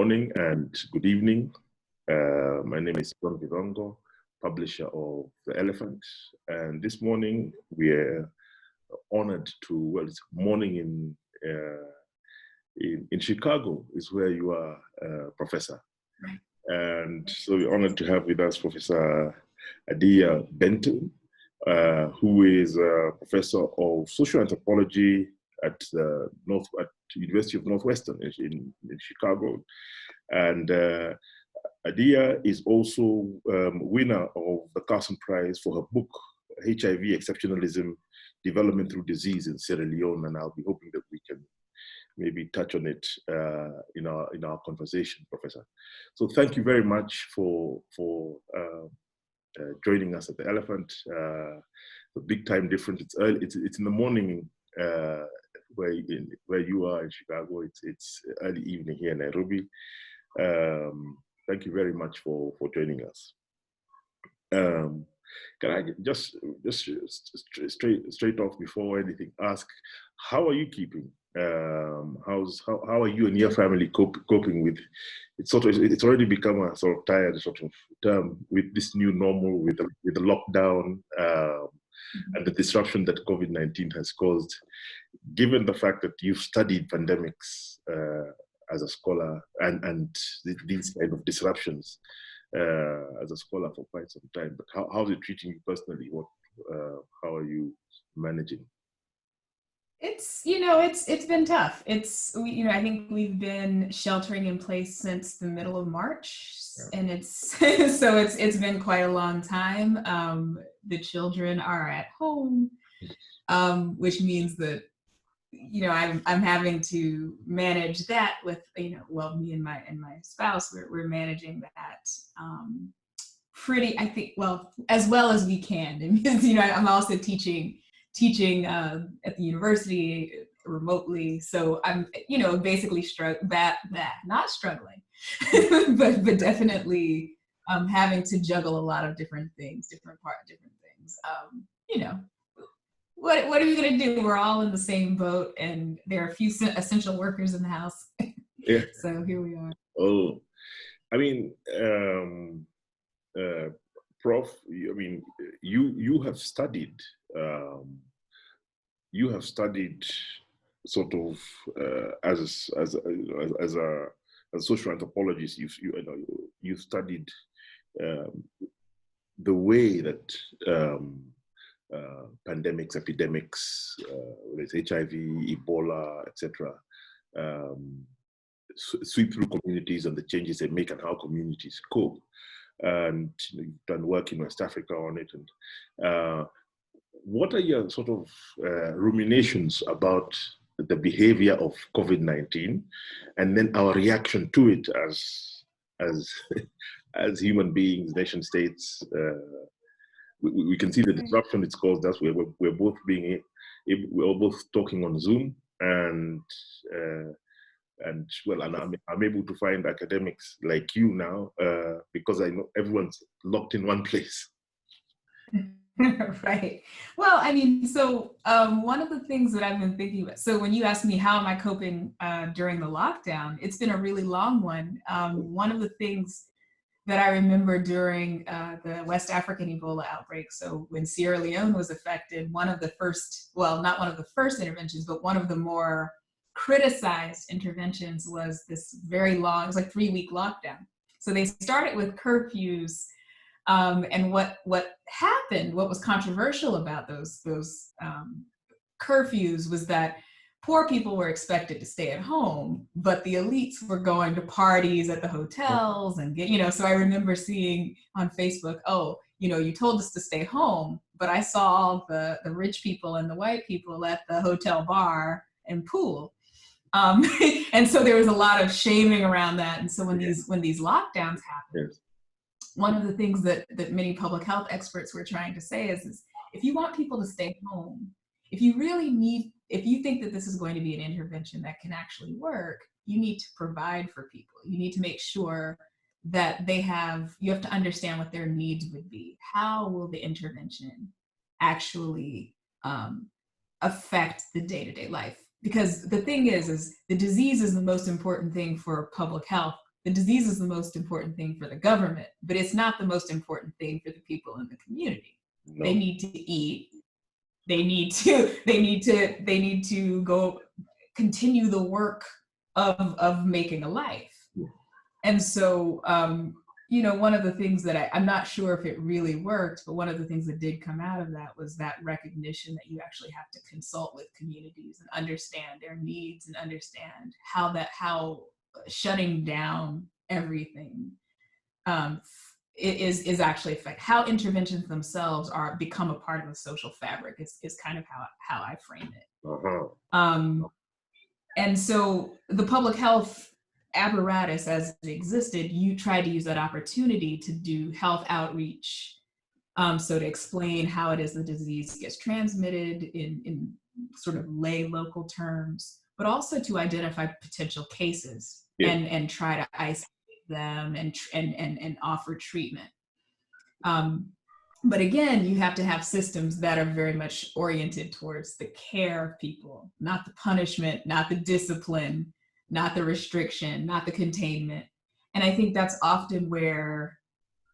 morning and good evening. My name is John Githongo, publisher of The Elephant. And this morning we're honored to, well, it's morning in Chicago is where you are, Professor. Right. And so we're honored to have with us Professor Adia Benton, who is a professor of social anthropology at the University of Northwestern in Chicago. And Adia is also winner of the Carson Prize for her book, HIV Exceptionalism, Development Through Disease in Sierra Leone. And I'll be hoping that we can maybe touch on it in our conversation, Professor. So thank you very much for joining us at the Elephant. The big time difference. It's early. It's in the morning where you are in Chicago. It's early evening here in Nairobi. Thank you very much for joining us. Can I just straight off before anything ask, how are you keeping? How are you and your family coping with it's already become a sort of tired sort of term with this new normal, with the lockdown and the disruption that COVID-19 has caused. Given the fact that you've studied pandemics as a scholar and these kind of disruptions as a scholar for quite some time, but how is it treating you personally? How are you managing? It's been tough. I think we've been sheltering in place since the middle of March, and it's been quite a long time. The children are at home, which means that I'm having to manage that with me and my spouse. We're managing that pretty, I think, well, as well as we can. And because I'm also teaching at the university remotely, so I'm basically not struggling, but definitely having to juggle a lot of different things, different things. What are you going to do? We're all in the same boat, and there are a few essential workers in the house. Yeah. So here we are. Oh, I mean, Prof, I mean, you have studied. You have studied sort of as a social anthropologist. You've studied the way that pandemics, epidemics, whether it's HIV, Ebola, etc., sweep through communities and the changes they make and how communities cope. And you've done work in West Africa on it. And what are your sort of ruminations about the behavior of COVID-19, and then our reaction to it as human beings, nation states? We can see the disruption it's caused us. We're both talking on Zoom, and I'm able to find academics like you now because I know everyone's locked in one place. Right. Well, I mean, so one of the things that I've been thinking about, so when you asked me how am I coping during the lockdown, it's been a really long one. One of the things that I remember during the West African Ebola outbreak, so when Sierra Leone was affected, one of the first, well, not one of the first interventions, but one of the more criticized interventions was this very long, it was like 3-week lockdown. So they started with curfews. And what happened, what was controversial about those curfews was that poor people were expected to stay at home, but the elites were going to parties at the hotels and so I remember seeing on Facebook, you told us to stay home, but I saw all the rich people and the white people at the hotel bar and pool. And so there was a lot of shaming around that. And so when these lockdowns happened, one of the things that many public health experts were trying to say is if you want people to stay home, if you think that this is going to be an intervention that can actually work, you need to provide for people. You need to make sure that you have to understand what their needs would be. How will the intervention actually affect the day-to-day life? Because the thing is the disease is the most important thing for public health. the disease is the most important thing for the government, but it's not the most important thing for the people in the community. No. They need to eat. They need to go continue the work of making a life. And so, you know, one of the things that I'm not sure if it really worked, but one of the things that did come out of that was that recognition that you actually have to consult with communities and understand their needs and understand how shutting down everything is actually affect how interventions themselves become a part of the social fabric is kind of how I frame it. And so the public health apparatus as it existed, you tried to use that opportunity to do health outreach, so to explain how it is the disease gets transmitted in sort of lay local terms, but also to identify potential cases and try to isolate them and offer treatment. But again, you have to have systems that are very much oriented towards the care of people, not the punishment, not the discipline, not the restriction, not the containment. And I think that's often where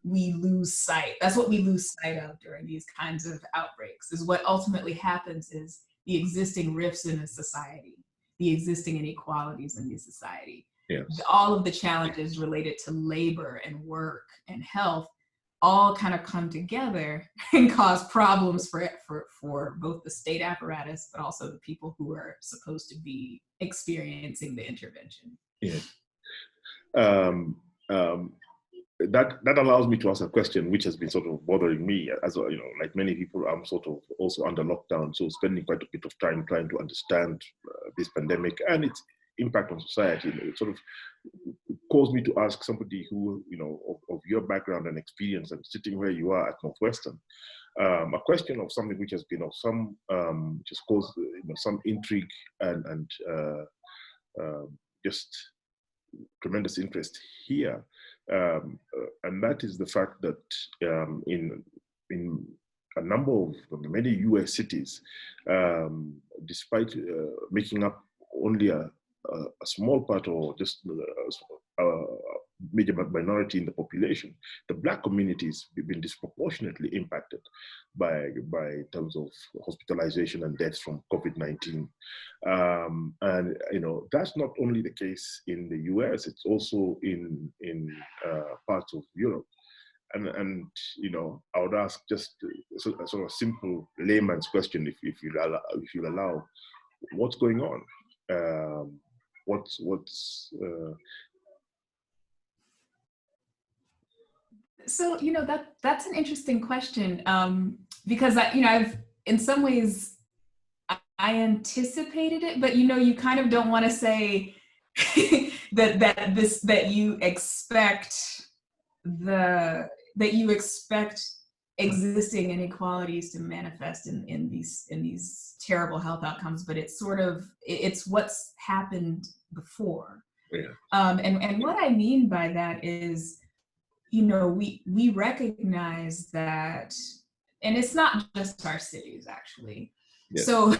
we lose sight. That's what we lose sight of during these kinds of outbreaks, is what ultimately happens is the existing rifts in a society, the existing inequalities in the society. Yes. All of the challenges related to labor and work and health all kind of come together and cause problems for both the state apparatus, but also the people who are supposed to be experiencing the intervention. Yeah. That allows me to ask a question which has been sort of bothering me as well. You know, like many people, I'm sort of also under lockdown, so spending quite a bit of time trying to understand this pandemic and its impact on society. It sort of caused me to ask somebody who, you know, of your background and experience and sitting where you are at Northwestern, a question of something which has been of some, just caused, you know, some intrigue and just tremendous interest here. And that is the fact that in a number of many US cities, despite making up only a small part or just a major minority in the population, the Black communities have been disproportionately impacted by terms of hospitalization and deaths from COVID-19. And you know, that's not only the case in the US, it's also in parts of Europe. And you know, I would ask just a sort of simple layman's question, if you'll allow, what's going on? So, you know, that's an interesting question, because I've in some ways I anticipated it, but you know, you kind of don't want to say that you expect existing inequalities to manifest in these terrible health outcomes, but it's what's happened before. Yeah. And what I mean by that is, you know, we recognize that, and it's not just our cities actually. Yeah. So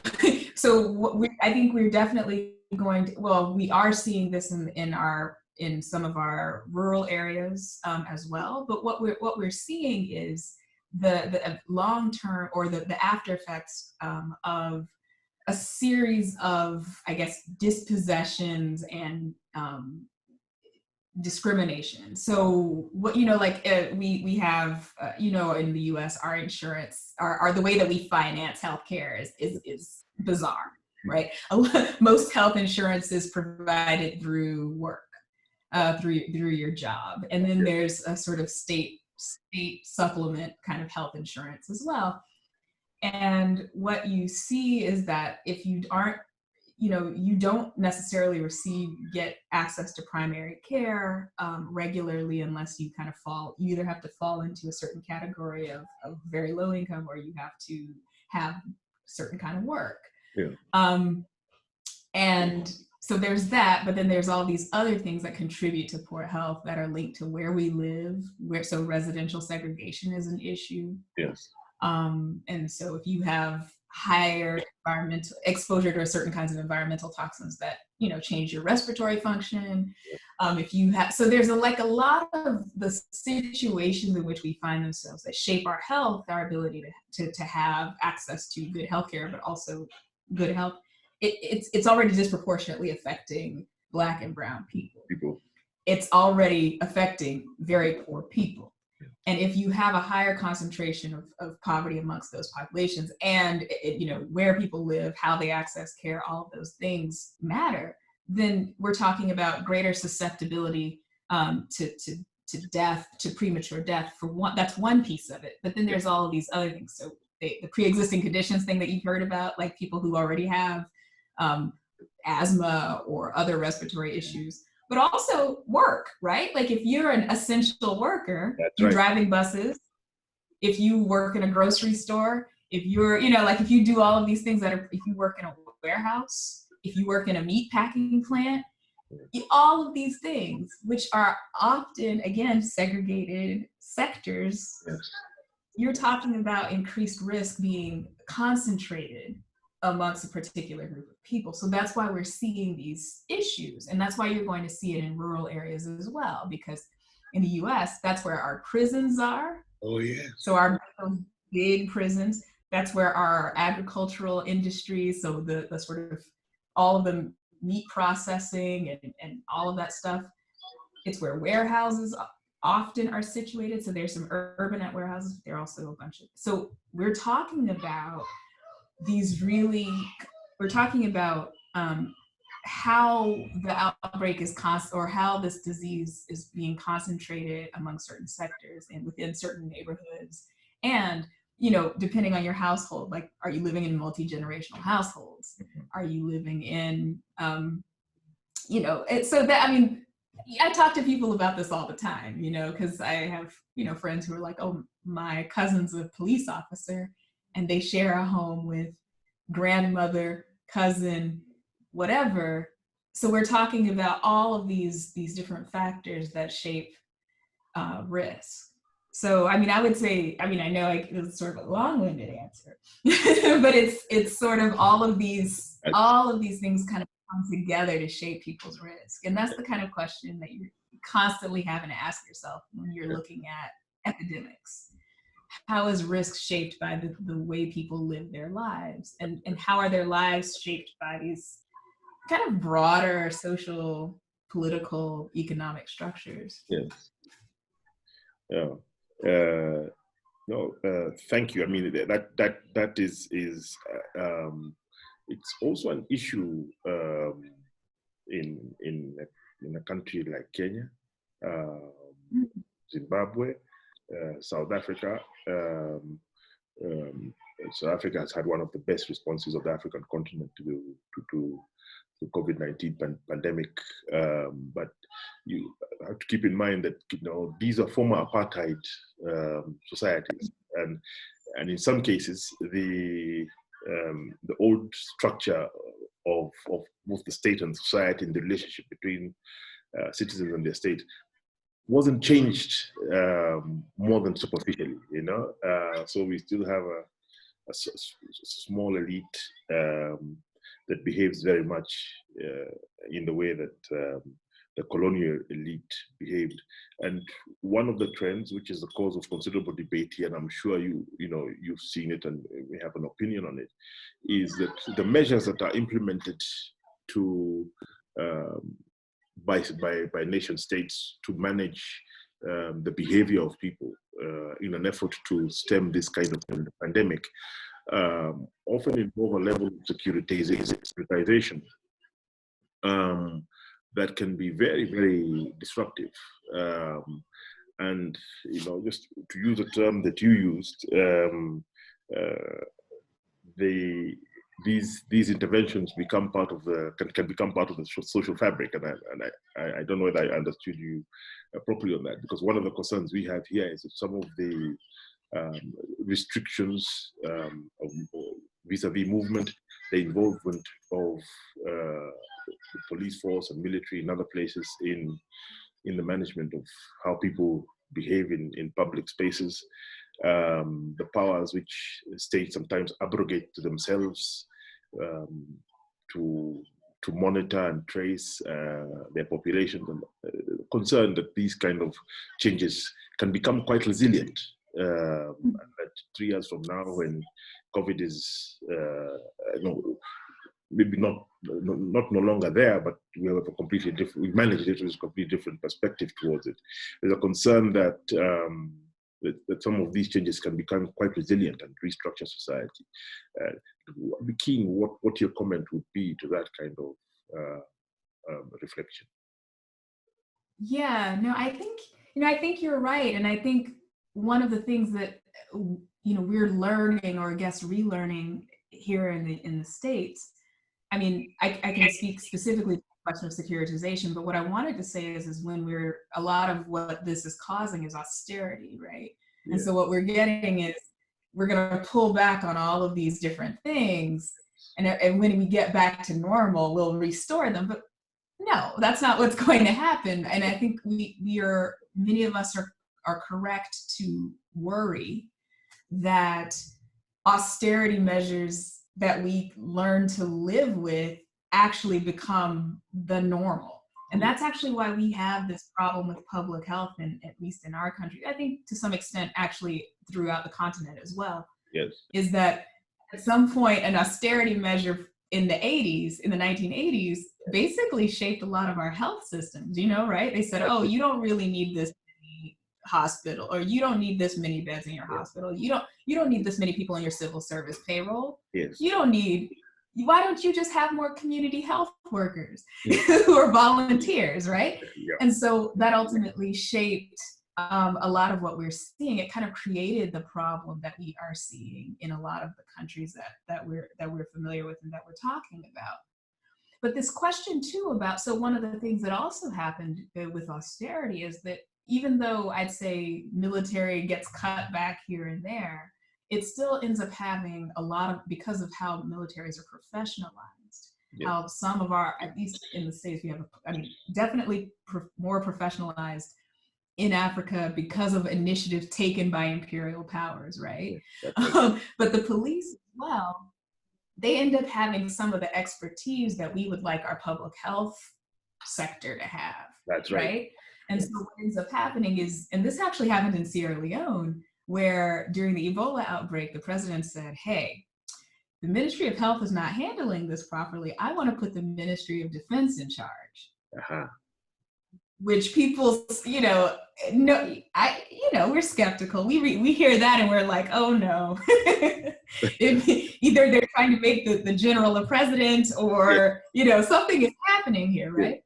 I think we're definitely going to, well, we are seeing this in some of our rural areas as well. But what we're seeing is the long-term or the after effects of a series of, I guess, dispossessions and discrimination. So what, you know, like we have, you know, in the US, our insurance, the way that we finance healthcare is bizarre, right? Most health insurance is provided through work, through your job. And then there's a sort of state supplement kind of health insurance as well. And what you see is that if you aren't, you know, you don't necessarily get access to primary care regularly unless you kind of you either have to fall into a certain category of very low income, or you have to have certain kind of work. Yeah. And so there's that, but then there's all these other things that contribute to poor health that are linked to where we live, so residential segregation is an issue. Yes. And so if you have higher environmental exposure to certain kinds of environmental toxins that, you know, change your respiratory function. If you have, so there's like a lot of the situations in which we find themselves that shape our health, our ability to have access to good healthcare, but also good health. It's already disproportionately affecting Black and brown people. It's already affecting very poor people. And if you have a higher concentration of poverty amongst those populations, and you know, where people live, how they access care, all of those things matter, then we're talking about greater susceptibility to death, to premature death. For one, that's one piece of it. But then there's all of these other things. So the pre-existing conditions thing that you've heard about, like people who already have asthma or other respiratory issues. But also work, right? Like if you're an essential worker, you're driving buses, if you work in a grocery store, if you're, you know, like if you do all of these things that are, if you work in a warehouse, if you work in a meat packing plant, all of these things, which are often, again, segregated sectors, you're talking about increased risk being concentrated amongst a particular group of people. So that's why we're seeing these issues. And that's why you're going to see it in rural areas as well, because in the US, that's where our prisons are. Oh, yeah. So our big prisons, that's where our agricultural industries, so the sort of all of the meat processing and all of that stuff, it's where warehouses often are situated. So there's some urban at warehouses, but there are also a bunch of, so we're talking about these really, we're talking about how the outbreak is or how this disease is being concentrated among certain sectors and within certain neighborhoods. And, you know, depending on your household, like, are you living in multi-generational households? Are you living in, you know, so that, I mean, I talk to people about this all the time, you know, because I have, you know, friends who are like, oh, my cousin's a police officer, and they share a home with grandmother, cousin, whatever. So we're talking about all of these different factors that shape risk. So, I mean, I would say, I mean, I know it was sort of a long-winded answer, but it's sort of all of these things kind of come together to shape people's risk. And that's the kind of question that you're constantly having to ask yourself when you're looking at epidemics. How is risk shaped by the way people live their lives? And how are their lives shaped by these kind of broader social, political, economic structures? Yes. Yeah. No, thank you. I mean, that is it's also an issue in a country like Kenya, Zimbabwe, South Africa. South Africa has had one of the best responses of the African continent to the COVID-19 pandemic, but you have to keep in mind that, you know, these are former apartheid societies, and in some cases the old structure of both the state and society and the relationship between citizens and their state wasn't changed more than superficially, you know. So we still have a small elite that behaves very much in the way that the colonial elite behaved. And one of the trends, which is the cause of considerable debate here, and I'm sure you've seen it and we have an opinion on it, is that the measures that are implemented to by nation states to manage the behavior of people in an effort to stem this kind of pandemic often involve a level of securitization that can be very, very disruptive. And, you know, just to use a term that you used, these interventions become part of can become part of the social fabric, and I don't know whether I understood you properly on that, because one of the concerns we have here is that some of the restrictions vis-a-vis movement, the involvement of the police force and military in other places in the management of how people behave in public spaces, the powers which states sometimes abrogate to themselves to monitor and trace their populations, and concerned that these kind of changes can become quite resilient. And that 3 years from now, when COVID is maybe not no longer there, but we have a completely different, we manage it with a completely different perspective towards it. There's a concern that that some of these changes can become quite resilient and restructure society. I'd be keen what your comment would be to that kind of reflection. Yeah, no, I think you're right, and I think one of the things that we're learning, or I guess relearning here in the States. I mean, I can speak specifically to the question of securitization, but what I wanted to say is when a lot of what this is causing is austerity, right? Yeah. And so what we're getting is we're going to pull back on all of these different things, and when we get back to normal, we'll restore them. But no, that's not what's going to happen. And I think many of us are correct to worry that austerity measures that we learn to live with actually become the normal. And that's actually why we have this problem with public health, at least in our country. I think to some extent, actually throughout the continent as well. Yes. Is that at some point an austerity measure in the 1980s, basically shaped a lot of our health systems, right? They said, oh, you don't really need this hospital, or you don't need this many beds in your hospital. You don't need this many people in your civil service payroll. Yes. Why don't you just have more community health workers who are volunteers, right? Yeah. And so that ultimately shaped a lot of what we're seeing. It kind of created the problem that we are seeing in a lot of the countries that we're familiar with and that we're talking about. But this question too so one of the things that also happened with austerity is that even though I'd say military gets cut back here and there, it still ends up having a lot of, because of how militaries are professionalized, how some of our, at least in the States, we have, definitely more professionalized in Africa because of initiatives taken by imperial powers, right? But the police as well, they end up having some of the expertise that we would like our public health sector to have. That's right. And so what ends up happening is, and this actually happened in Sierra Leone, where during the Ebola outbreak, the president said, hey, the Ministry of Health is not handling this properly. I want to put the Ministry of Defense in charge. Uh-huh. Which people, we're skeptical. We hear that and we're like, oh no. Either they're trying to make the general the president, or, something is happening here, right?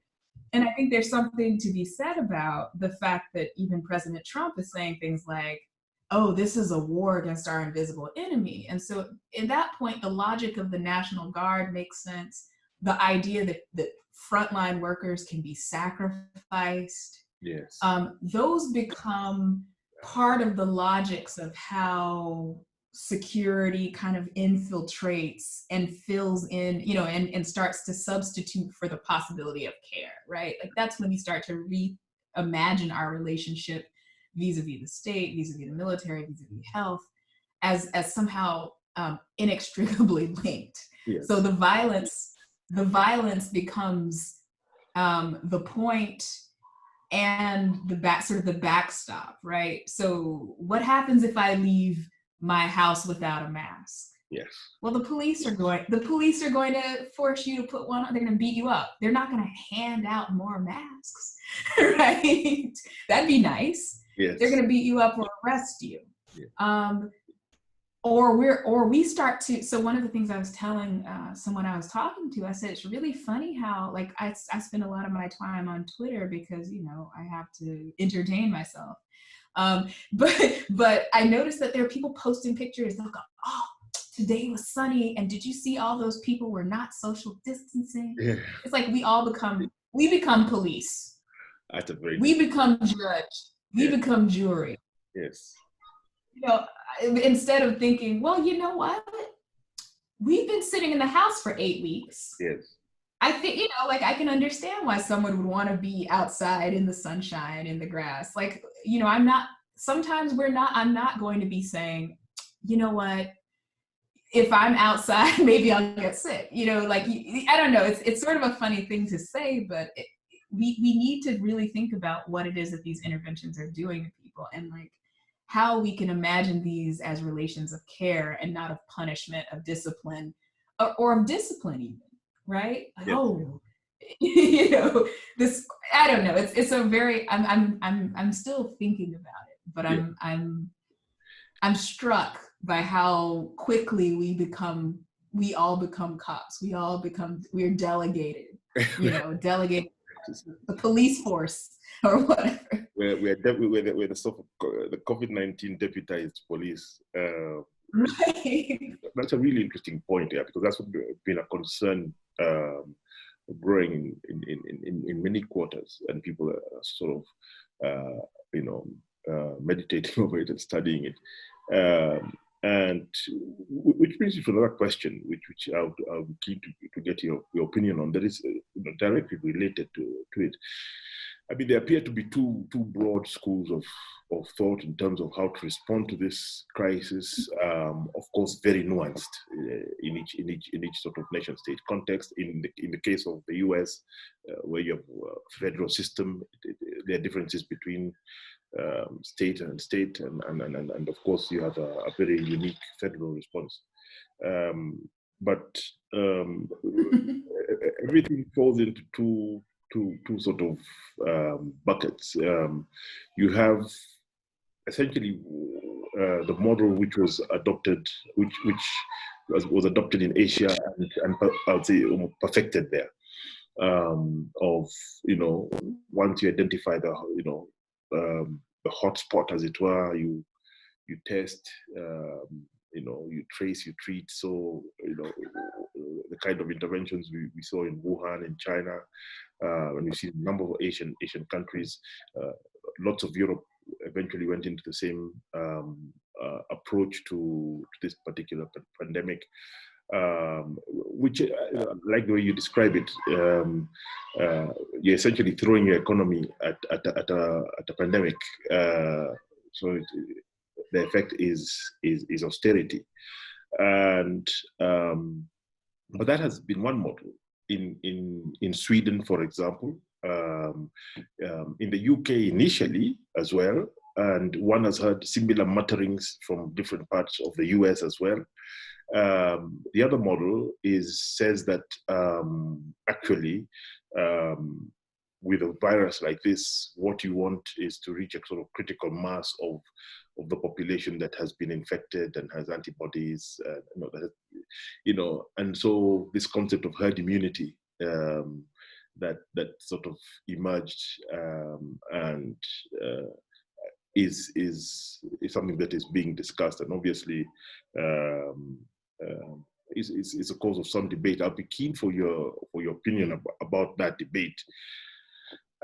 And I think there's something to be said about the fact that even President Trump is saying things like, oh, this is a war against our invisible enemy. And so at that point, the logic of the National Guard makes sense. The idea that frontline workers can be sacrificed. Yes. Those become part of the logics of how security kind of infiltrates and fills in, and starts to substitute for the possibility of care, right? Like that's when you start to reimagine our relationship vis-a-vis the state, vis-a-vis the military, vis-a-vis health, as somehow inextricably linked. Yes. So the violence becomes the point and the backstop, right? So what happens if I leave my house without a mask? Yes. Well, the police are going to force you to put one on. They're going to beat you up. They're not going to hand out more masks, right? That'd be nice. Yes. They're going to beat you up or arrest you. Yeah. Or we start to, so one of the things I was telling someone I was talking to, I said, it's really funny how, like, I spend a lot of my time on Twitter because, I have to entertain myself. But I noticed that there are people posting pictures. They'll go, oh, today was sunny. And did you see all those people were not social distancing? Yeah. It's like we become police. That's a very we become judge. We become jury. Yes. Instead of thinking, well, you know what? We've been sitting in the house for 8 weeks. Yes. I think, I can understand why someone would want to be outside in the sunshine, in the grass. Like, I'm not sometimes I'm not going to be saying, you know what, if I'm outside, maybe I'll get sick. You know, like, I don't know. It's sort of a funny thing to say, but we need to really think about what it is that these interventions are doing to people, and like how we can imagine these as relations of care and not of punishment, of discipline, or of discipline even, right? Like, oh, you know, this, I don't know. It's a very, I'm still thinking about it, but I'm struck by how quickly we all become cops. We're delegated, you know, delegated the police force or whatever. We're the sort of the COVID-19 deputized police. Right. That's a really interesting point, yeah, because that's been a concern growing in many quarters, and people are sort of meditating over it and studying it. And which brings you to another question, which I would be keen to get your opinion on. That is directly related to it. I mean, there appear to be two broad schools of thought in terms of how to respond to this crisis. Of course, very nuanced in each sort of nation-state context. In the case of the U.S., where you have a federal system, there are differences between state and state, and of course you have a very unique federal response. But everything falls into two sort of buckets. You have essentially the model which was adopted, which was adopted in Asia and I would say perfected there. Of, you know, once you identify the hotspot, as it were, you test, you trace, you treat. So, the kind of interventions we saw in Wuhan, in China, and we see a number of Asian countries, lots of Europe eventually went into the same approach to this particular pandemic. Which, like the way you describe it, you're essentially throwing your economy at a pandemic. So the effect is austerity, and but that has been one model in Sweden, for example, in the UK initially as well, and one has heard similar mutterings from different parts of the US as well. The other model says that actually, with a virus like this, what you want is to reach a sort of critical mass of the population that has been infected and has antibodies, and so this concept of herd immunity that sort of emerged and is something that is being discussed, and obviously is a cause of some debate. I'll be keen for your opinion about that debate,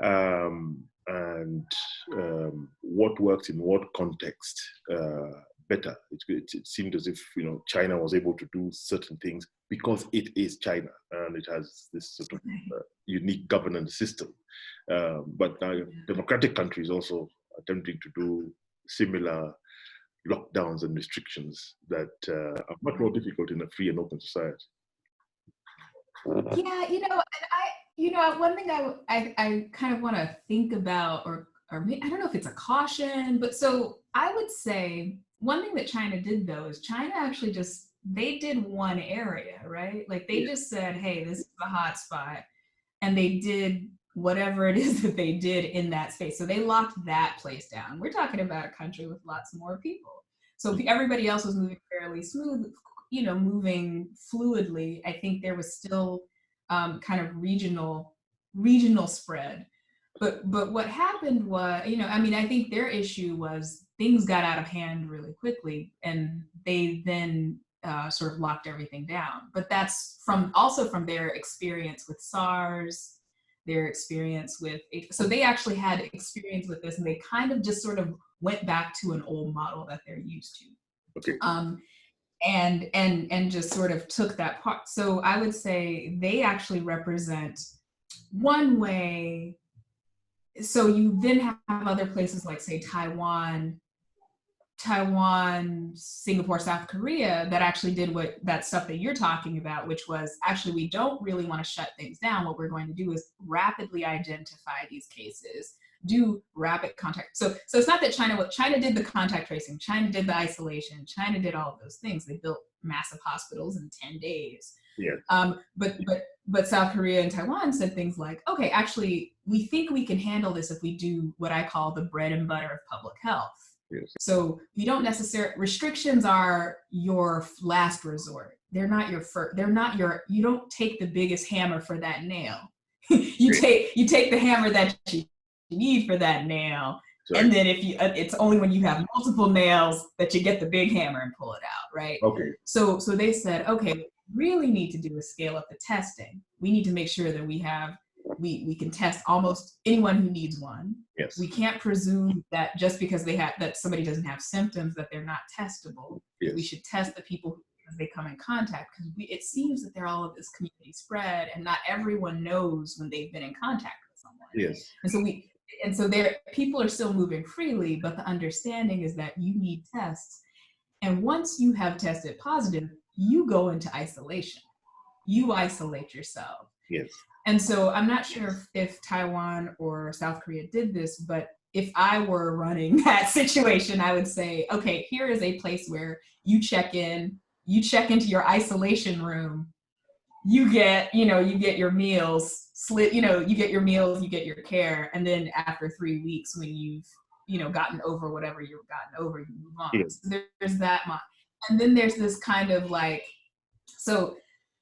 and what works in what context better. It seemed as if China was able to do certain things because it is China and it has this sort of unique governance system. But now democratic countries also attempting to do similar lockdowns and restrictions that are much more difficult in a free and open society. Yeah, one thing I kind of want to think about, or I don't know if it's a caution, but so I would say one thing that China did, though, is China actually they did one area, right? Like they just said, hey, this is the hot spot, and they did whatever it is that they did in that space. So they locked that place down. We're talking about a country with lots more people. So everybody else was moving fairly smooth, moving fluidly. I think there was still kind of regional spread. But what happened was, I think their issue was things got out of hand really quickly, and they then sort of locked everything down. But that's also from their experience with SARS, their experience with, so they actually had experience with this, and they kind of just sort of went back to an old model that they're used to. Okay. And just sort of took that part. So I would say they actually represent one way. So you then have other places like, say, Taiwan, Taiwan, Singapore, South Korea that actually did that stuff that you're talking about, which was actually, we don't really want to shut things down. What we're going to do is rapidly identify these cases, do rapid contact. So it's not that China did the contact tracing, China did the isolation, China did all of those things. They built massive hospitals in 10 days. Yeah. But South Korea and Taiwan said things like, okay, actually, we think we can handle this if we do what I call the bread and butter of public health. Yes. So you don't necessarily, restrictions are your last resort. They're not your first, you don't take the biggest hammer for that nail. you take the hammer that you need for that nail. Sorry. And then it's only when you have multiple nails that you get the big hammer and pull it out, right? Okay. So they said, okay, what we really need to do is scale up the testing. We need to make sure that we can test almost anyone who needs one. Yes. We can't presume that just because that somebody doesn't have symptoms that they're not testable. Yes. We should test the people as they come in contact, because it seems that they're all of this community spread, and not everyone knows when they've been in contact with someone. Yes. And so people are still moving freely, but the understanding is that you need tests. And once you have tested positive, you go into isolation. You isolate yourself. Yes. And so I'm not sure if Taiwan or South Korea did this, but if I were running that situation, I would say, okay, here is a place where you check into your isolation room, you get your meals, you get your meals, you get your care. And then after 3 weeks, when you've, gotten over whatever you've gotten over, you move on. Yes. So there's that much. And then there's this kind of like, so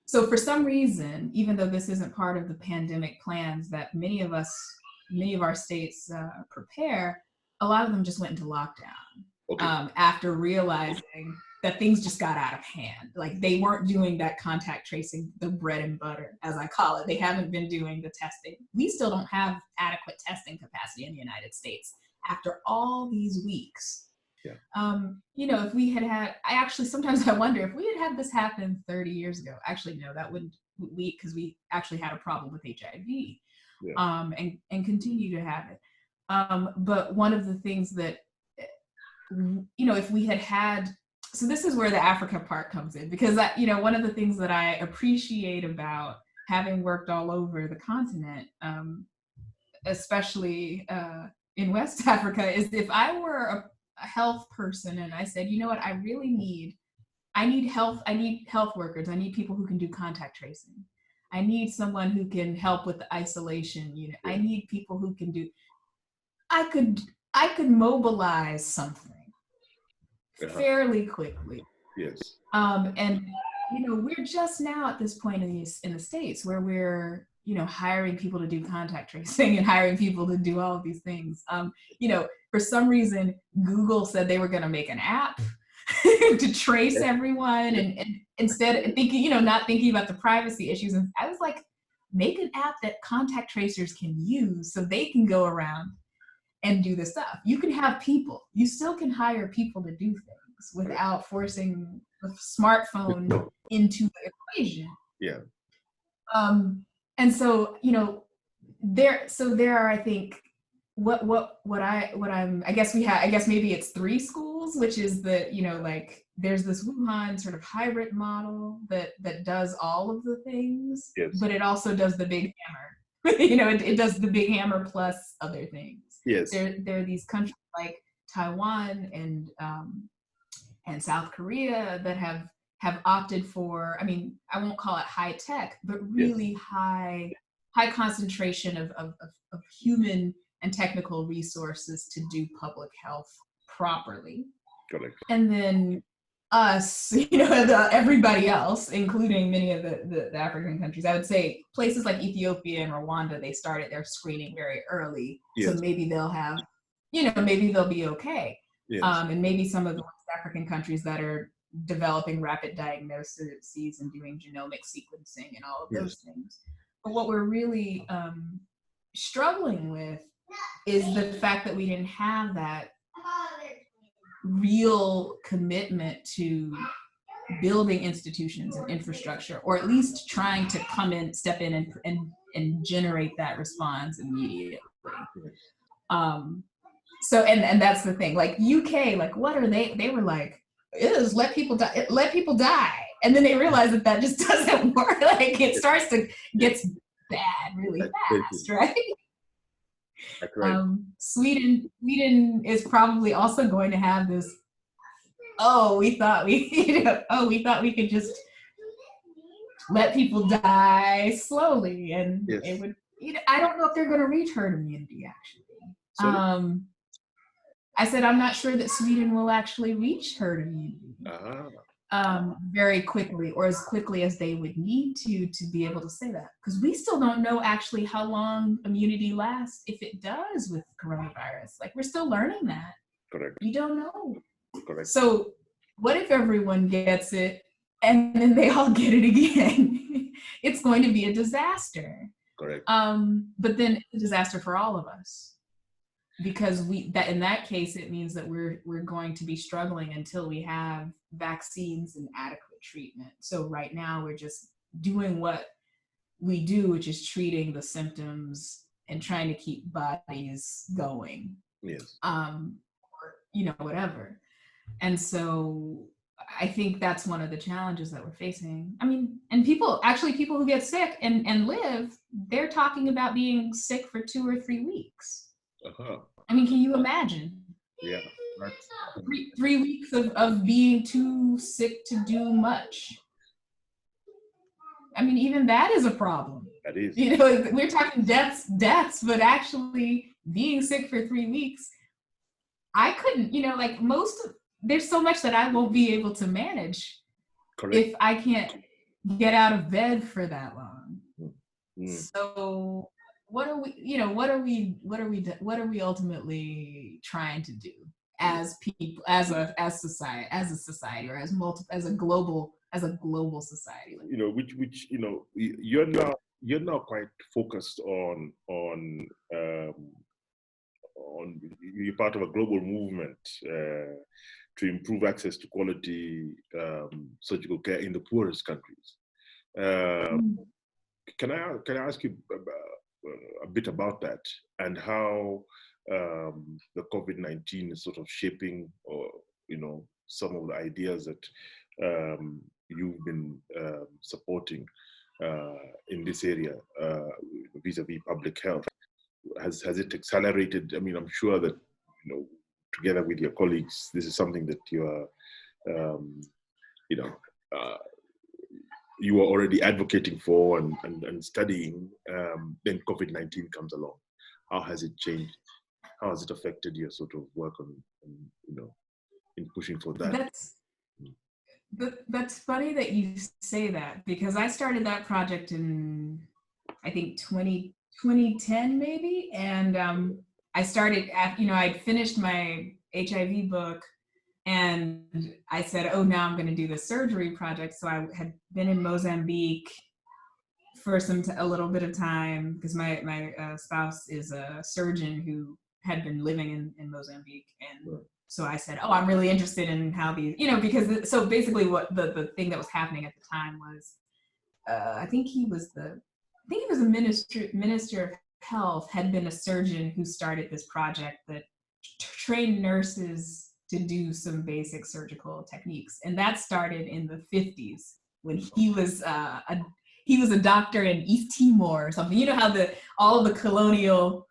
for some reason, even though this isn't part of the pandemic plans that many of our states prepare, a lot of them just went into lockdown. Okay. After realizing that things just got out of hand. Like, they weren't doing that contact tracing, the bread and butter, as I call it. They haven't been doing the testing. We still don't have adequate testing capacity in the United States after all these weeks. Yeah. If we had sometimes I wonder if we had this happen 30 years ago. Actually, no, that wouldn't, because we actually had a problem with HIV, yeah. And continue to have it. But one of the things that, if we had, so this is where the Africa part comes in, because one of the things that I appreciate about having worked all over the continent, especially in West Africa, is if I were a health person and I said, you know what, I need health workers. I need people who can do contact tracing. I need someone who can help with the isolation unit. I need people who can I could mobilize something fairly quickly. Yes. And we're just now at this point in the States where we're hiring people to do contact tracing and hiring people to do all of these things. For some reason, Google said they were going to make an app to trace everyone, and instead thinking, not thinking about the privacy issues. And I was like, make an app that contact tracers can use so they can go around and do this stuff. You can have people. You still can hire people to do things without forcing the smartphone into the equation. Yeah. And so, there are, I think, I guess maybe it's 3 schools, which is there's this Wuhan sort of hybrid model that does all of the things, yes. But it also does the big hammer. It does the big hammer plus other things. Yes. There are these countries like Taiwan and South Korea that have opted for, I won't call it high tech, but really high concentration of human and technical resources to do public health properly. Correct. And then us, everybody else, including many of the African countries, I would say places like Ethiopia and Rwanda, they started their screening very early. Yes. So maybe they'll have, maybe they'll be okay. Yes. And maybe some of the West African countries that are developing rapid diagnoses and doing genomic sequencing and all of those things. But what we're really struggling with is the fact that we didn't have that real commitment to building institutions and infrastructure, or at least trying to step in and generate that response immediately. So, and that's the thing, like UK, like what are they were like, is let people die. And then they realize that just doesn't work. Like it starts to gets bad really fast, right? That's right. Sweden is probably also going to have this, we thought we could just let people die slowly, and Yes. it would, I don't know if they're going to reach herd immunity actually. Sorry? I said, I'm not sure that Sweden will actually reach herd immunity very quickly, or as quickly as they would need to be able to say that. Because we still don't know actually how long immunity lasts if it does with coronavirus. Like we're still learning that. Correct. We don't know. Correct. So what if everyone gets it and then they all get it again? It's going to be a disaster. Correct. But then it's a disaster for all of us. Because in that case, it means that we're going to be struggling until we have vaccines and adequate treatment. So right now we're just doing what we do, which is treating the symptoms and trying to keep bodies going. Yes. Or whatever. And so I think that's one of the challenges that we're facing. I mean, and people who get sick and live, they're talking about being sick for 2 or 3 weeks. Uh-huh. I mean, can you imagine? Yeah. 3 weeks of being too sick to do much. I mean, even that is a problem. That is. We're talking deaths, but actually being sick for 3 weeks, I couldn't, there's so much that I won't be able to manage. Correct. If I can't get out of bed for that long. So what are we ultimately trying to do as people, as a society, or as a global society? Which you're now quite focused on you're part of a global movement to improve access to quality surgical care in the poorest countries. Can I ask you a bit about that, and how the COVID-19 is sort of shaping, or some of the ideas that you've been supporting in this area vis-a-vis public health? Has it accelerated? I mean, I'm sure that together with your colleagues, this is something that you are you are already advocating for and studying. Then COVID-19 comes along. How has it changed? How has it affected your sort of work on in pushing for that? That's funny that you say that, because I started that project in, I think 2010 maybe, and I started I'd finished my HIV book, and I said, now I'm going to do the surgery project. So I had been in Mozambique for a little bit of time, because my spouse is a surgeon who had been living in Mozambique, and so I said, I'm really interested in how these, because so basically what the thing that was happening at the time was, I think he was a minister of health, had been a surgeon who started this project that trained nurses to do some basic surgical techniques, and that started in the 50s when he was a doctor in East Timor or something. You know how all of the colonial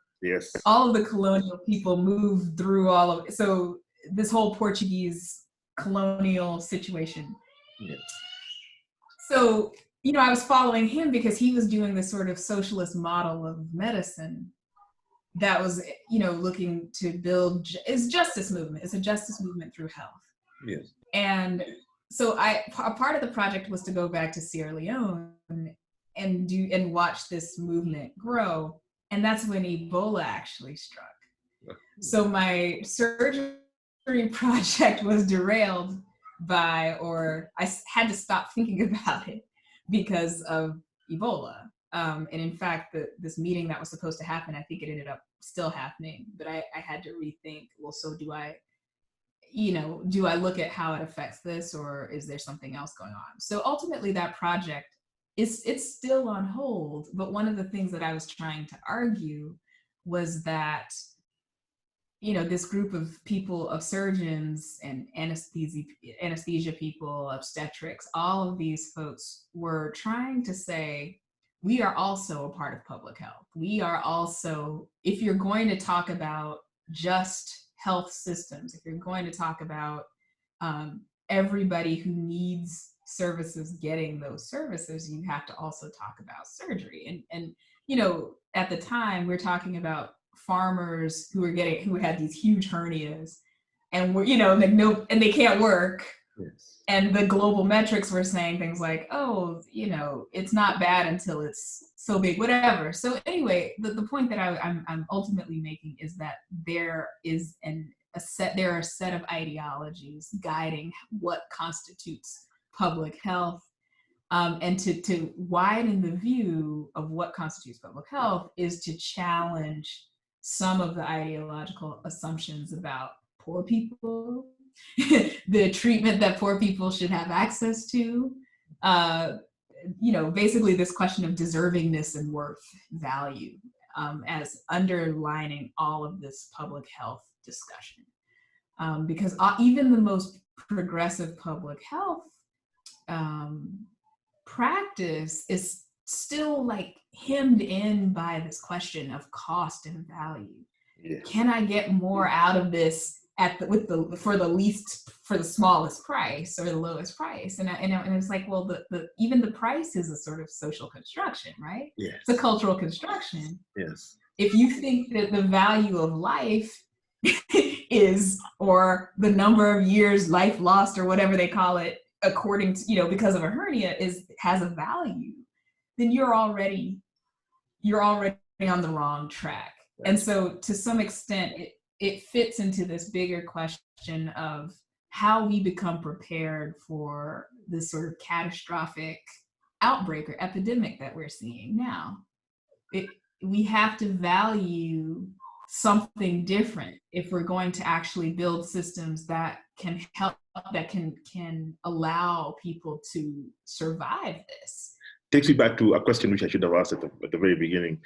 people moved through all of it. So this whole Portuguese colonial situation. Yeah. So I was following him because he was doing this sort of socialist model of medicine that was, looking to build is justice movement. It's a justice movement through health. Yes. And so a part of the project was to go back to Sierra Leone and watch this movement grow. And that's when Ebola actually struck. So my surgery project was derailed I had to stop thinking about it because of Ebola. And in fact, this meeting that was supposed to happen, I think it ended up still happening, but I had to rethink, so do I look at how it affects this, or is there something else going on? So ultimately that project it's still on hold. But one of the things that I was trying to argue was that this group of people, of surgeons and anesthesia people, obstetrics, all of these folks were trying to say, we are also a part of public health. We are also, if you're going to talk about just health systems, if you're going to talk about everybody who needs services getting those services, you have to also talk about surgery. And at the time, we're talking about farmers who had these huge hernias and were, and they can't work. Yes. And the global metrics were saying things like, oh, it's not bad until it's so big, whatever. So anyway, the point that I'm ultimately making is that there is a set of ideologies guiding what constitutes public health. And to widen the view of what constitutes public health is to challenge some of the ideological assumptions about poor people, the treatment that poor people should have access to, basically this question of deservingness and worth, value, as underlining all of this public health discussion. Because even the most progressive public health practice is still like hemmed in by this question of cost and value. Yes. Can I get more out of this for the smallest price or the lowest price? And it's like, well, even the price is a sort of social construction, right? Yes. It's a cultural construction. Yes. If you think that the value of life is, or the number of years life lost or whatever they call it, according to, because of a hernia has a value, then you're already on the wrong track. Right. And so to some extent, it fits into this bigger question of how we become prepared for this sort of catastrophic outbreak or epidemic that we're seeing now. We have to value something different if we're going to actually build systems that can help, that can allow people to survive this. Takes me back to a question which I should have asked at the very beginning,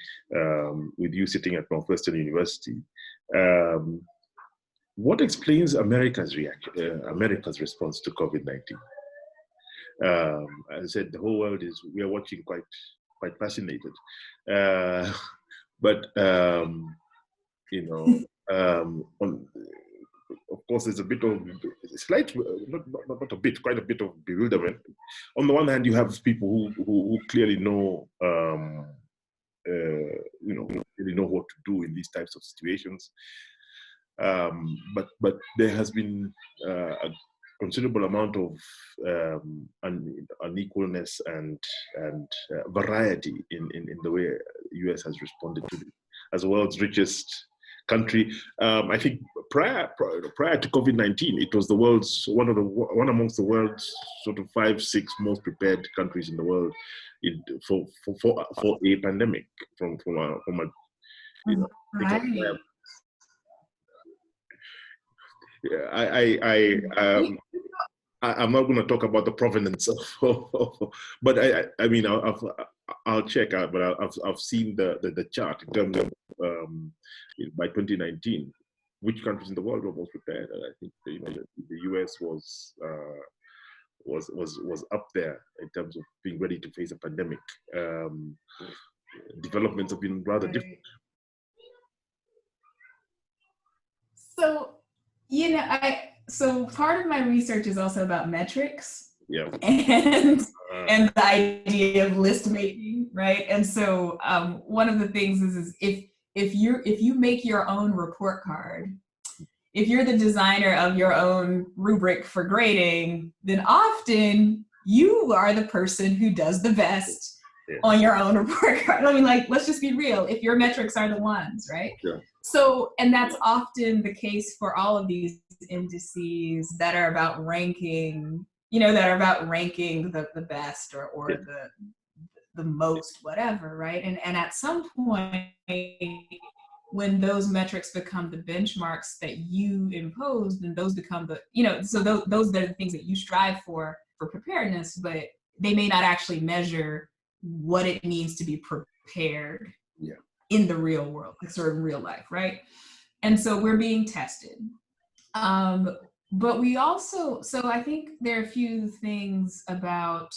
with you sitting at Northwestern University. What explains America's response to COVID-19? As I said, the whole world we are watching quite fascinated. Of course, there's a bit of quite a bit of bewilderment. On the one hand, you have people who clearly know, really know what to do in these types of situations. But there has been a considerable amount of unequalness and variety in the way the US has responded to it. As the world's richest country, I think prior to COVID-19, it was one amongst the world's sort of 5-6 most prepared countries in the world for a pandemic from right. I'm not going to talk about the provenance but I mean I'll check out, but I've seen the chart in terms of by 2019 which countries in the world were most prepared, and I think the US was up there in terms of being ready to face a pandemic. Developments have been rather different. So so part of my research is also about metrics. Yeah. And the idea of list making, right? And so one of the things is if you make your own report card, if you're the designer of your own rubric for grading, then often you are the person who does the best on your own report card. I mean, like, let's just be real. If your metrics are the ones, right? Yeah. So, and that's often the case for all of these indices that are about ranking, the best or the most, whatever, right? And at some point, when those metrics become the benchmarks that you impose, then those become so those are the things that you strive for preparedness, but they may not actually measure what it means to be prepared in the real world, like sort of real life, right? And so we're being tested. But we also, so I think there are a few things about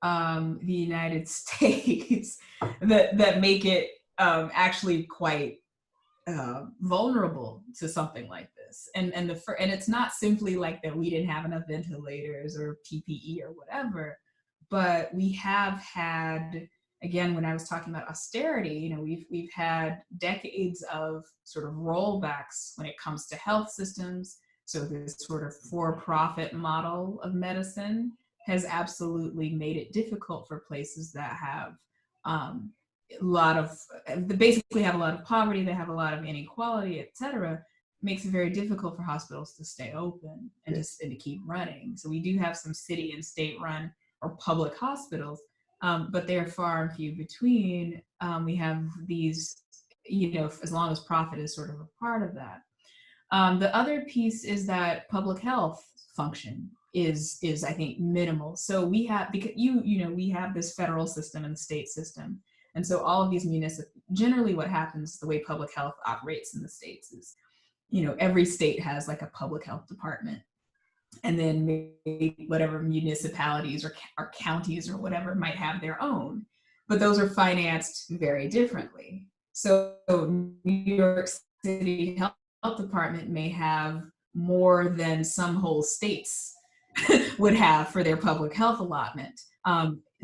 the United States that make it actually quite vulnerable to something like this. And it's not simply like that we didn't have enough ventilators or PPE or whatever, but we have had, again, when I was talking about austerity, you know, we've had decades of sort of rollbacks when it comes to health systems. So this sort of for-profit model of medicine has absolutely made it difficult for places that have they basically have a lot of poverty, they have a lot of inequality, et cetera. Makes it very difficult for hospitals to stay open and to keep running. So we do have some city and state-run or public hospitals, but they're far and few between. We have these, you know, as long as profit is sort of a part of that. The other piece is that public health function is I think minimal. So we have, because you know, we have this federal system and the state system. And so all of these generally what happens, the way public health operates in the States is, you know, every state has like a public health department. And then maybe whatever municipalities or counties or whatever might have their own, but those are financed very differently. So New York City Health Department may have more than some whole states would have for their public health allotment.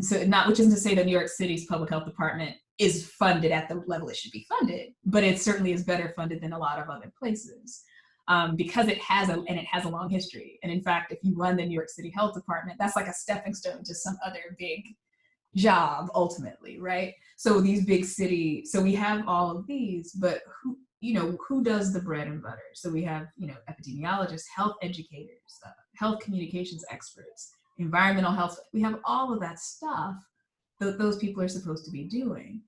So which isn't to say that New York City's public health department is funded at the level it should be funded, but it certainly is better funded than a lot of other places. Because it has a long history. And in fact, if you run the New York City Health Department, that's like a stepping stone to some other big job ultimately, right? So these big city, so we have all of these, but who does the bread and butter? So we have, you know, epidemiologists, health educators, health communications experts, environmental health. We have all of that stuff that those people are supposed to be doing.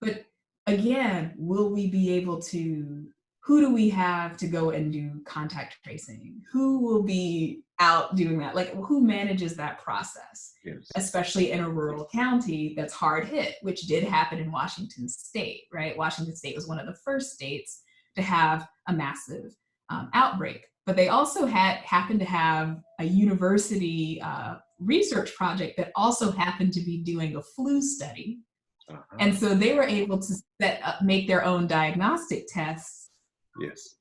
But again, will we be able to, who do we have to go and do contact tracing? Who will be out doing that? Like, who manages that process? Yes. Especially in a rural county that's hard hit, which did happen in Washington State, right? Washington State was one of the first states to have a massive outbreak. But they also happened to have a university research project that also happened to be doing a flu study. Uh-huh. And so they were able to make their own diagnostic tests. Yes.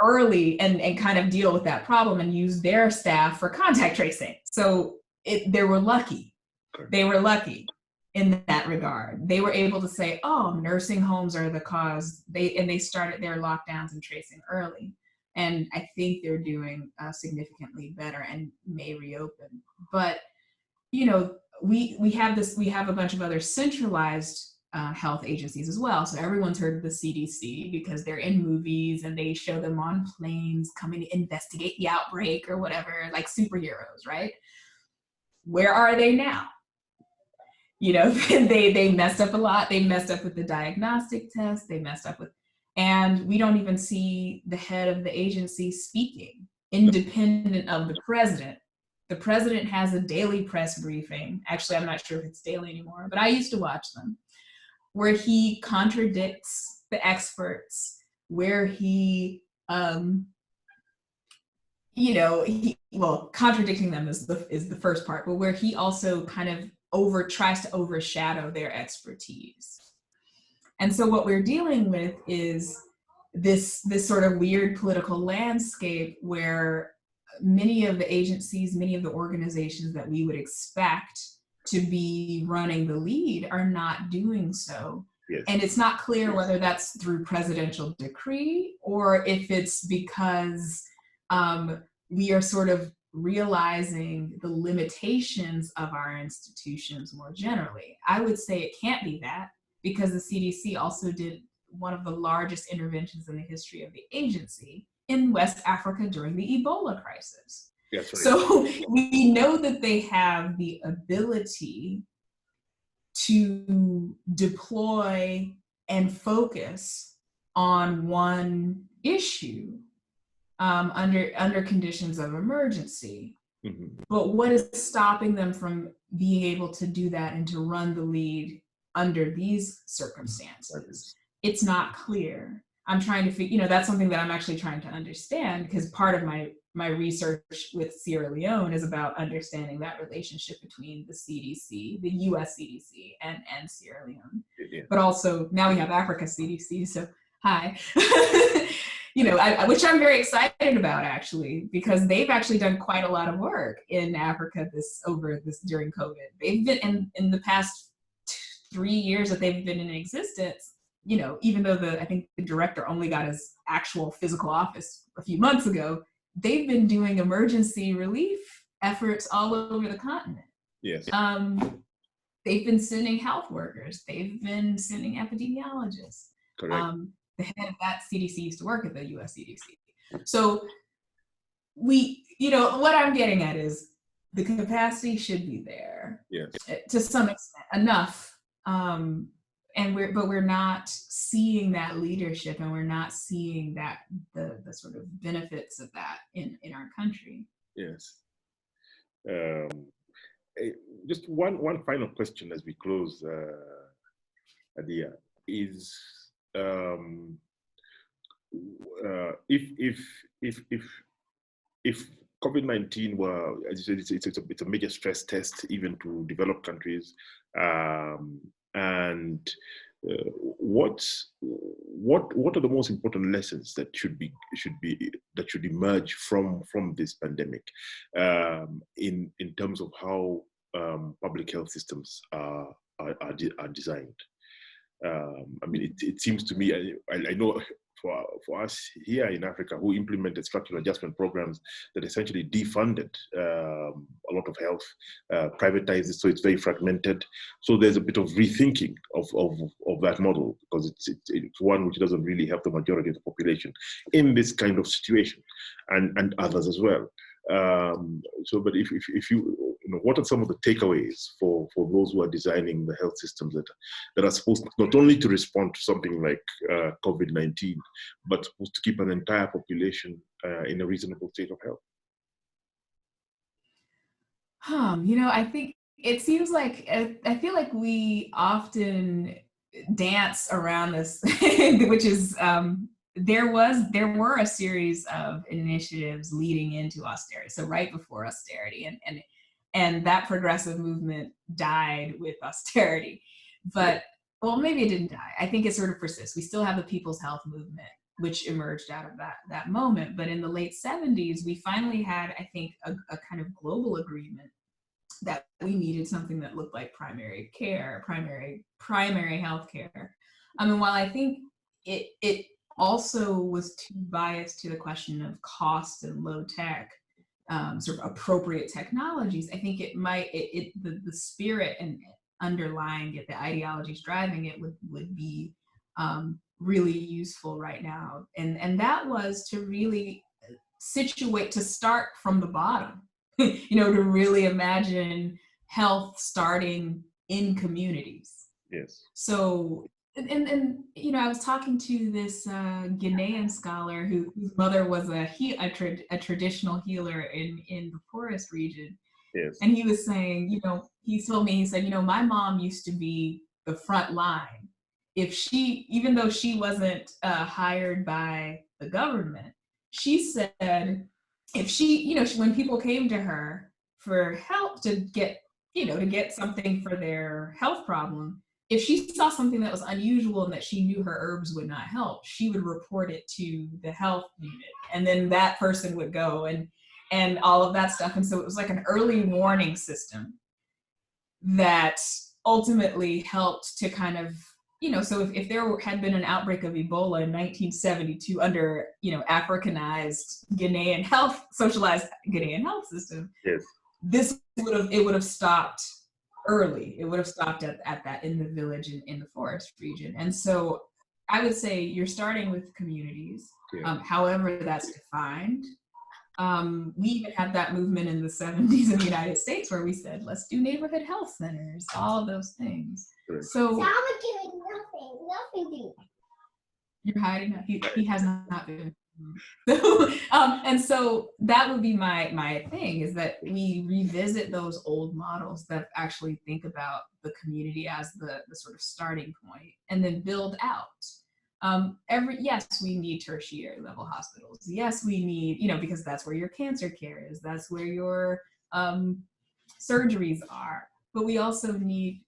Early and kind of deal with that problem and use their staff for contact tracing. So they were lucky. Okay. They were lucky in that regard. They were able to say, oh, nursing homes are the cause. They started their lockdowns and tracing early. And I think they're doing significantly better and may reopen. But, you know, we have a bunch of other centralized health agencies as well. So everyone's heard of the CDC because they're in movies and they show them on planes coming to investigate the outbreak or whatever, like superheroes, right? Where are they now? You know, they messed up a lot. They messed up with the diagnostic test. They messed up with, and we don't even see the head of the agency speaking, independent of the president. The president has a daily press briefing. Actually, I'm not sure if it's daily anymore, but I used to watch them, where he contradicts the experts, where he, contradicting them is the first part, but where he also kind of tries to overshadow their expertise. And so what we're dealing with is this sort of weird political landscape where many of the agencies, many of the organizations that we would expect to be running the lead are not doing so. Yes. And it's not clear whether that's through presidential decree or if it's because we are sort of realizing the limitations of our institutions more generally. I would say it can't be that, because the CDC also did one of the largest interventions in the history of the agency in West Africa during the Ebola crisis. Yes, right. So we know that they have the ability to deploy and focus on one issue under conditions of emergency. Mm-hmm. But what is stopping them from being able to do that and to run the lead under these circumstances? It's not clear. I'm trying to figure, that's something that I'm actually trying to understand, because part of my research with Sierra Leone is about understanding that relationship between the CDC, the US CDC, and Sierra Leone. Yeah. But also now we have Africa CDC, so hi. Which I'm very excited about, actually, because they've actually done quite a lot of work in Africa during COVID. They've been in the past 3 years that they've been in existence, even though I think the director only got his actual physical office a few months ago, they've been doing emergency relief efforts all over the continent. Yes. They've been sending health workers. They've been sending epidemiologists. Correct. The head of that CDC used to work at the US CDC. So what I'm getting at is the capacity should be there. Yes. To some extent, enough. But we're not seeing that leadership, and we're not seeing that the sort of benefits of that in our country. Yes. Just one final question as we close, Adia, is if COVID-19 were, as you said, it's a major stress test even to developed countries, and what are the most important lessons that should emerge from this pandemic, in terms of how public health systems are designed? It seems to me, I know for us here in Africa, who implemented structural adjustment programs that essentially defunded a lot of health, privatized it, so it's very fragmented. So there's a bit of rethinking of that model, because it's one which doesn't really help the majority of the population in this kind of situation, and others as well. But if you what are some of the takeaways for those who are designing the health systems that are supposed not only to respond to something like COVID-19, but supposed to keep an entire population in a reasonable state of health? I think it seems like, I feel like we often dance around this, which is, there were a series of initiatives leading into austerity. So right before austerity, and that progressive movement died with austerity. But, well, maybe it didn't die. I think it sort of persists. We still have the People's Health Movement, which emerged out of that moment. But in the late 70s, we finally had, I think, a kind of global agreement that we needed something that looked like primary care, primary health care. While I think it also was too biased to the question of cost and low tech, sort of appropriate technologies, I think the spirit and underlying it, the ideologies driving it would be really useful right now. And that was to really to start from the bottom, to really imagine health starting in communities. Yes. So, and I was talking to this Ghanaian scholar whose mother was a traditional healer in the forest region. Yes. And he was saying, he told me, he said, my mom used to be the front line. Even though she wasn't hired by the government, she said, when people came to her for help to get something for their health problem, if she saw something that was unusual and that she knew her herbs would not help, she would report it to the health unit, and then that person would go and all of that stuff. And so it was like an early warning system that ultimately helped to kind of, so if there had been an outbreak of Ebola in 1972 under, Africanized Ghanaian socialized Ghanaian health system, yes, it would have stopped early. It would have stopped at that, in the village, in the forest region. And so I would say you're starting with communities, however that's defined. We even had that movement in the 70s in the United States where we said, let's do neighborhood health centers, all of those things. Right. So nothing. You're hiding. He has not been. So, and so that would be my thing, is that we revisit those old models that actually think about the community as the sort of starting point, and then build out. Yes, we need tertiary level hospitals. Yes, we need, because that's where your cancer care is. That's where your surgeries are. But we also need,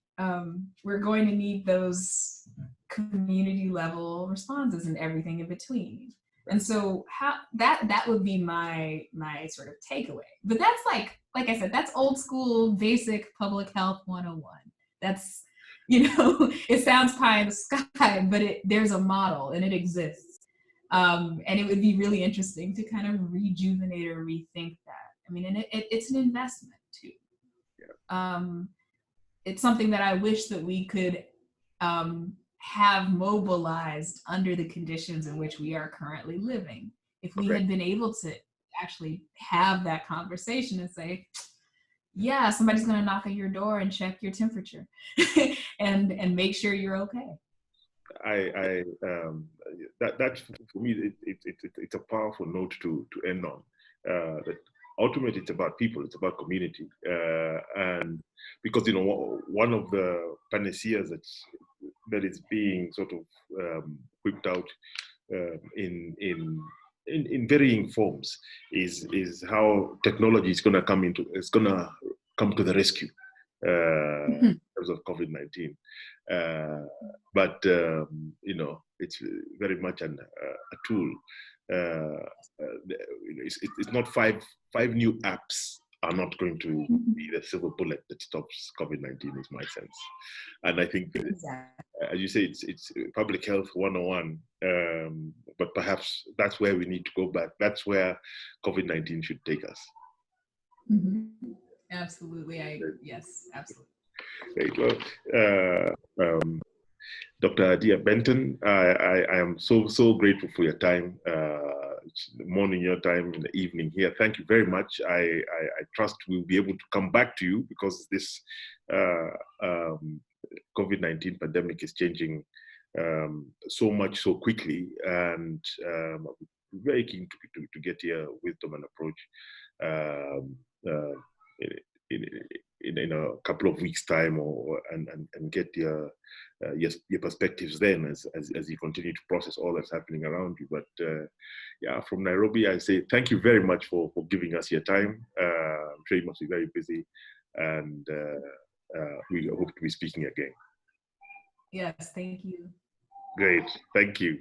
we're going to need those community level responses and everything in between. And so that would be my sort of takeaway. But that's like I said, that's old school basic public health 101. That's, it sounds pie in the sky, but there's a model and it exists. And it would be really interesting to kind of rejuvenate or rethink that. I mean, and it's an investment too. Yeah. It's something that I wish that we could have mobilized under the conditions in which we are currently living. If we had been able to actually have that conversation and say, yeah, somebody's going to knock on your door and check your temperature and make sure you're okay. That for me, it's a powerful note to end on. That ultimately it's about people, it's about community, and because one of the panaceas that is being sort of whipped out in varying forms is how technology is going to come to the rescue in terms of COVID-19. But it's very much a tool. It's not five new apps are not going to be the silver bullet that stops COVID-19, is my sense. And I think, as you say, it's public health 101, but perhaps that's where we need to go back. That's where COVID-19 should take us. Mm-hmm. Absolutely. Yes, absolutely. Great. Well, Dr. Adia Benton, I am so grateful for your time. It's the morning your time, in the evening here. Thank you very much. I trust we'll be able to come back to you because this COVID-19 pandemic is changing so much so quickly, and I'm very keen to get your wisdom and approach in a couple of weeks' time, and get your perspectives then as you continue to process all that's happening around you. But from Nairobi, I say thank you very much for giving us your time. I'm sure you must be very busy, and we hope to be speaking again. Yes, thank you. Great, thank you.